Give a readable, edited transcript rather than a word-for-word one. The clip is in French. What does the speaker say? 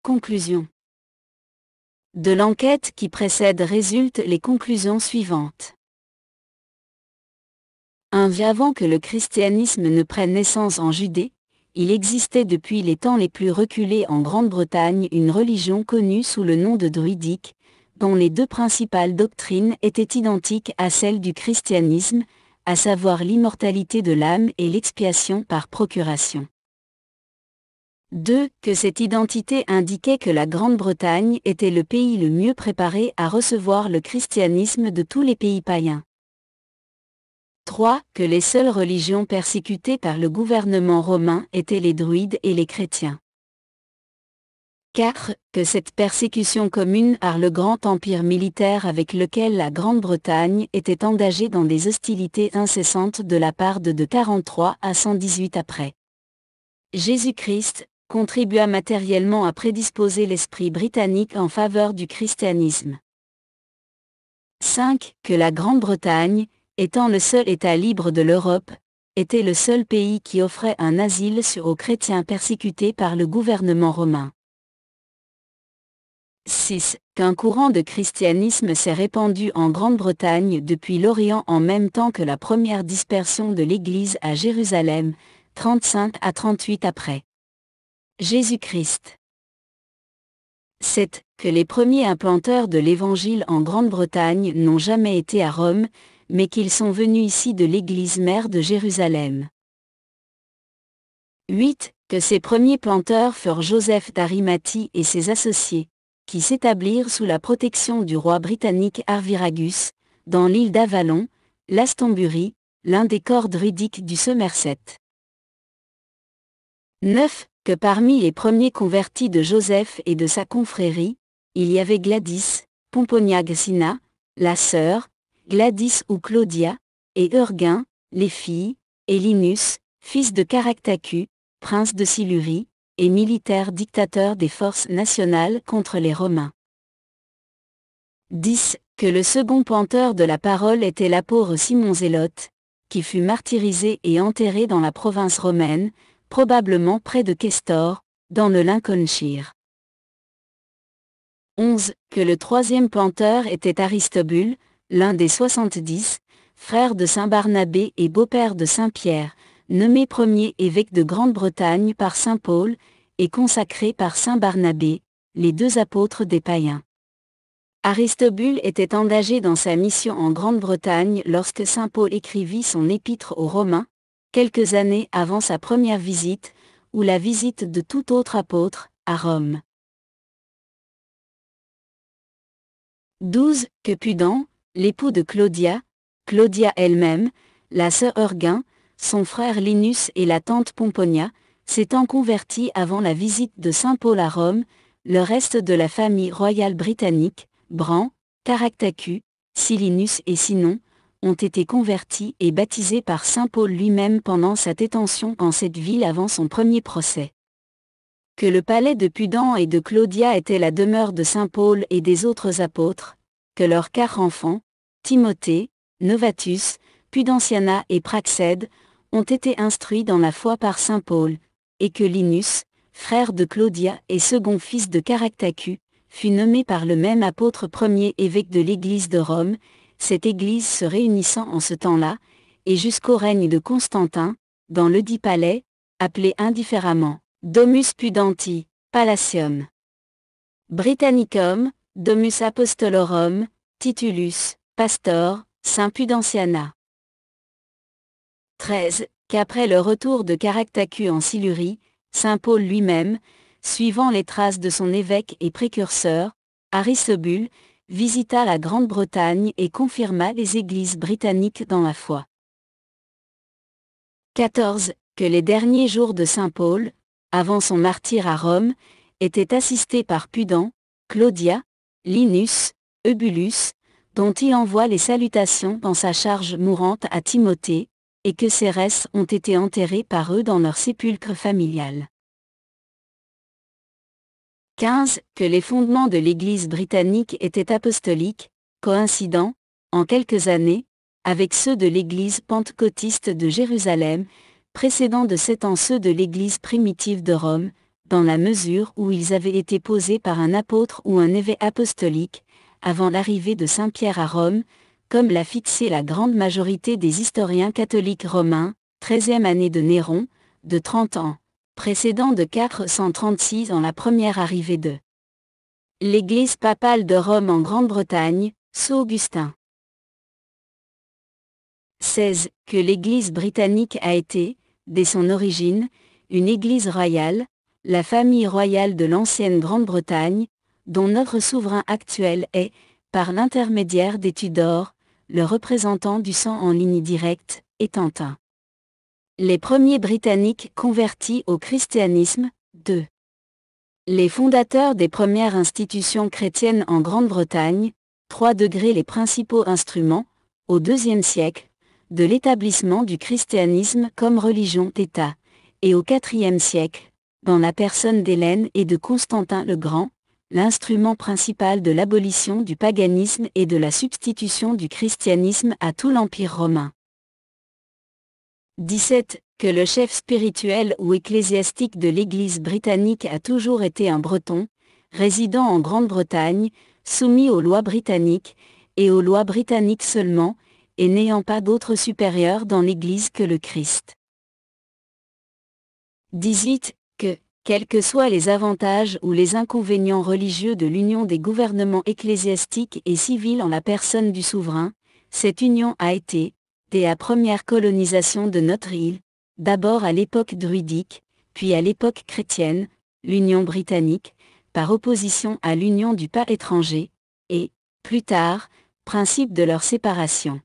Conclusion. De l'enquête qui précède résultent les conclusions suivantes. 1. Avant que le christianisme ne prenne naissance en Judée, il existait depuis les temps les plus reculés en Grande-Bretagne une religion connue sous le nom de druidique, dont les deux principales doctrines étaient identiques à celles du christianisme, à savoir l'immortalité de l'âme et l'expiation par procuration. 2. Que cette identité indiquait que la Grande-Bretagne était le pays le mieux préparé à recevoir le christianisme de tous les pays païens. 3. Que les seules religions persécutées par le gouvernement romain étaient les druides et les chrétiens. 4. Que cette persécution commune par le grand empire militaire avec lequel la Grande-Bretagne était engagée dans des hostilités incessantes de la part de 43 à 118 après Jésus-Christ, contribua matériellement à prédisposer l'esprit britannique en faveur du christianisme. 5. Que la Grande-Bretagne, étant le seul État libre de l'Europe, était le seul pays qui offrait un asile aux chrétiens persécutés par le gouvernement romain. 6. Qu'un courant de christianisme s'est répandu en Grande-Bretagne depuis l'Orient en même temps que la première dispersion de l'Église à Jérusalem, 35 à 38 après Jésus-Christ. 7. Que les premiers implanteurs de l'Évangile en Grande-Bretagne n'ont jamais été à Rome, mais qu'ils sont venus ici de l'Église mère de Jérusalem. 8. Que ces premiers planteurs furent Joseph d'Arimathie et ses associés, qui s'établirent sous la protection du roi britannique Arviragus, dans l'île d'Avalon, Glastonbury, l'un des corps druidiques du Somerset. 9. Que parmi les premiers convertis de Joseph et de sa confrérie, il y avait Gladys, Pomponia Graecina, la sœur, Gladys ou Claudia, et Urgain, les filles, et Linus, fils de Caractacus, prince de Silurie, et militaire dictateur des forces nationales contre les Romains. 10. Que le second planteur de la parole était l'apôtre Simon Zélote, qui fut martyrisé et enterré dans la province romaine, probablement près de Kestor, dans le Lincolnshire. 11. Que le troisième planteur était Aristobule, l'un des 70, frère de saint Barnabé et beau-père de saint Pierre, nommé premier évêque de Grande-Bretagne par saint Paul, et consacré par saint Barnabé, les deux apôtres des païens. Aristobule était engagé dans sa mission en Grande-Bretagne lorsque saint Paul écrivit son épître aux Romains, quelques années avant sa première visite, ou la visite de tout autre apôtre, à Rome. 12. Que Pudent, l'époux de Claudia elle-même, la sœur Urgain, son frère Linus et la tante Pomponia, s'étant convertis avant la visite de saint Paul à Rome, le reste de la famille royale britannique, Bran, Caractacus, Silinus et Sinon, ont été convertis et baptisés par saint Paul lui-même pendant sa détention en cette ville avant son premier procès. Que le palais de Pudent et de Claudia était la demeure de saint Paul et des autres apôtres, que leurs 4 enfants, Timothée, Novatus, Pudentiana et Praxède, ont été instruits dans la foi par saint Paul, et que Linus, frère de Claudia et second fils de Caractacus, fut nommé par le même apôtre premier évêque de l'Église de Rome, cette Église se réunissant en ce temps-là, et jusqu'au règne de Constantin, dans ledit palais, appelé indifféremment Domus Pudenti, Palatium Britannicum, Domus Apostolorum, Titulus, Pastor, Saint Pudentiana. 13. Qu'après le retour de Caractacus en Silurie, saint Paul lui-même, suivant les traces de son évêque et précurseur, Aristobule, visita la Grande-Bretagne et confirma les églises britanniques dans la foi. 14. Que les derniers jours de saint Paul, avant son martyre à Rome, étaient assistés par Pudent, Claudia, Linus, Eubulus, dont il envoie les salutations dans sa charge mourante à Timothée, et que ses restes ont été enterrés par eux dans leur sépulcre familial. 15. Que les fondements de l'Église britannique étaient apostoliques, coïncidents, en quelques années, avec ceux de l'Église pentecôtiste de Jérusalem, précédant de 7 ans ceux de l'Église primitive de Rome, dans la mesure où ils avaient été posés par un apôtre ou un évêque apostolique, avant l'arrivée de Saint Pierre à Rome, comme l'a fixé la grande majorité des historiens catholiques romains, 13e année de Néron, de 30 ans, précédant de 436 en la première arrivée de l'Église papale de Rome en Grande-Bretagne, sous Augustin. 16. Que l'Église britannique a été, dès son origine, une Église royale, la famille royale de l'ancienne Grande-Bretagne, dont notre souverain actuel est, par l'intermédiaire des Tudors, le représentant du sang en ligne directe, étant un. Les premiers Britanniques convertis au christianisme. 2. Les fondateurs des premières institutions chrétiennes en Grande-Bretagne. 3. Les principaux instruments, au IIe siècle, de l'établissement du christianisme comme religion d'État, et au IVe siècle, dans la personne d'Hélène et de Constantin le Grand, l'instrument principal de l'abolition du paganisme et de la substitution du christianisme à tout l'Empire romain. 17. Que le chef spirituel ou ecclésiastique de l'Église britannique a toujours été un Breton, résidant en Grande-Bretagne, soumis aux lois britanniques, et aux lois britanniques seulement, et n'ayant pas d'autre supérieur dans l'Église que le Christ. 18. Que, quels que soient les avantages ou les inconvénients religieux de l'union des gouvernements ecclésiastiques et civils en la personne du souverain, cette union a été, dès la première colonisation de notre île, d'abord à l'époque druidique, puis à l'époque chrétienne, l'union britannique, par opposition à l'union du pas étranger, et, plus tard, principe de leur séparation.